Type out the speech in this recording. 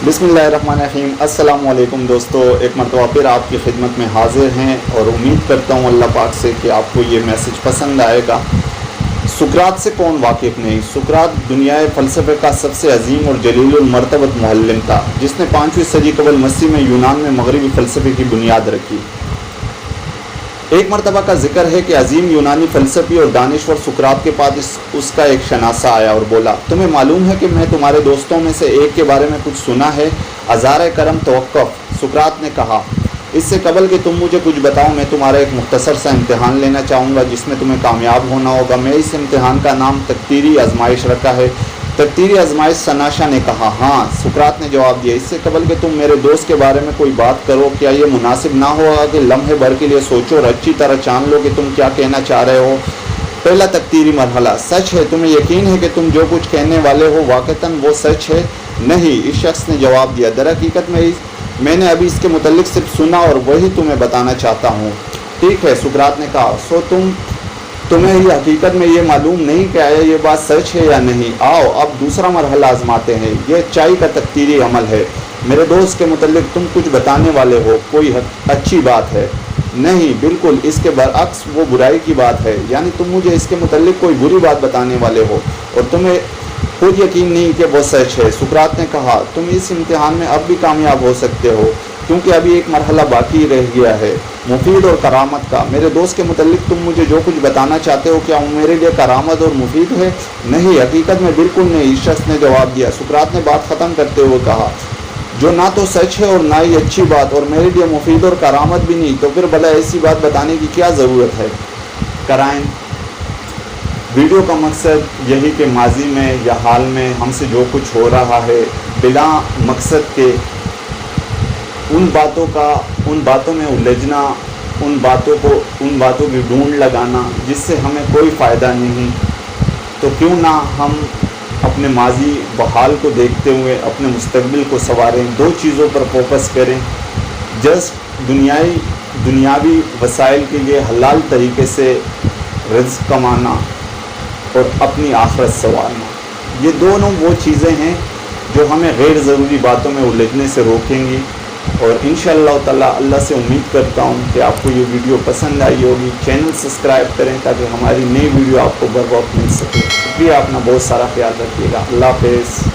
बिस्मिल्लाहिर्रहमानिर्रहीम। अस्सलाम वालेकुम दोस्तों, एक मरतबा फिर आपकी खिदमत में हाजिर हैं और उम्मीद करता हूँ अल्लाह पाक से कि आपको ये मैसेज पसंद आएगा। सुकरात से कौन वाकिफ़ नहीं। सुकरात दुनियाए फ़लसफ़े का सबसे अजीम और जलीलुल मरतबत मुअल्लिम था, जिसने 5वीं सदी क़ब्ल मसीह में यूनान में मगरबी फ़लसफ़े की बुनियाद रखी। एक मरतबा का जिक्र है कि अजीम यूनानी फ़लसफ़ी और दानिश्वर सुकरात के पास उसका एक शनासा आया और बोला, तुम्हें मालूम है कि मैं तुम्हारे दोस्तों में से एक के बारे में कुछ सुना है। अज़ार करम तवक्कुफ़। सुकरात ने कहा, इससे कबल कि तुम मुझे कुछ बताओ, मैं तुम्हारा एक मुख्तसर सा इम्तिहान लेना चाहूँगा जिसमें तुम्हें कामयाब होना होगा। मैं इस इम्तिहान का नाम तकदीरी आजमाइश रखा है। तकदीरी आजमाइश। सनाशा ने कहा, हाँ। सुकरात ने जवाब दिया, इससे कबल कि तुम मेरे दोस्त के बारे में कोई बात करो, क्या ये मुनासिब ना होगा कि लम्हे भर के लिए सोचो और अच्छी तरह जान लो कि तुम क्या कहना चाह रहे हो। पहला तकदीरी मरहला, सच है, तुम्हें यकीन है कि तुम जो कुछ कहने वाले हो वाक़तन वो सच है? नहीं, इस शख्स ने जवाब दिया, दरहकीकत मैंने अभी इसके मुतल्लिक सिर्फ सुना और वही तुम्हें बताना चाहता हूँ। ठीक है, सुकरात ने कहा, सो तुम्हें ये हकीकत में ये मालूम नहीं कि आया ये बात सच है या नहीं। आओ अब दूसरा मरहला आजमाते हैं। यह चाय का तकदीरी अमल है। मेरे दोस्त के मुतल्लिक तुम कुछ बताने वाले हो, कोई अच्छी बात है? नहीं, बिल्कुल इसके बरअक्स, वो बुराई की बात है। यानी तुम मुझे इसके मुतल्लिक कोई बुरी बात बताने वाले हो और तुम्हें खुद यकीन नहीं कि वो सच है। सुकरात ने कहा, तुम इस इम्तिहान में अब भी कामयाब हो सकते हो, क्योंकि अभी एक मरहला बाकी रह गया है, मुफीद और करामत का। मेरे दोस्त के मुतल्लिक तुम मुझे जो कुछ बताना चाहते हो, क्या वो मेरे लिए करामत और मुफीद है? नहीं, हकीकत में बिल्कुल नहीं, इस शख्स ने जवाब दिया। सुकरात ने बात ख़त्म करते हुए कहा, जो ना तो सच है और ना ही अच्छी बात और मेरे लिए मुफीद और करामत भी नहीं, तो फिर भला ऐसी बात बताने की क्या ज़रूरत है? कराइन। वीडियो का मकसद यही कि माजी में या हाल में हमसे जो कुछ हो रहा है, बिला मकसद के उन बातों में उलझना, उन बातों की ढूंढ लगाना जिससे हमें कोई फ़ायदा नहीं, तो क्यों ना हम अपने माजी व हाल को देखते हुए अपने मुस्तकबिल को संवारें। दो चीज़ों पर फोकस करें, जस्ट दुनियावी वसाइल के लिए हलाल तरीके से रिज़्क़ कमाना और अपनी आखिरत संवारना। ये दोनों वो चीज़ें हैं जो हमें गैर ज़रूरी बातों में उलझने से रोकेंगी। और इंशाअल्लाह ताला अल्लाह से उम्मीद करता हूँ कि आपको ये वीडियो पसंद आई होगी। चैनल सब्सक्राइब करें ताकि हमारी नई वीडियो आपको बर वक्त मिल सके। शुक्रिया, अपना बहुत सारा ख्याल रखिएगा। अल्लाह हाफ़िज़।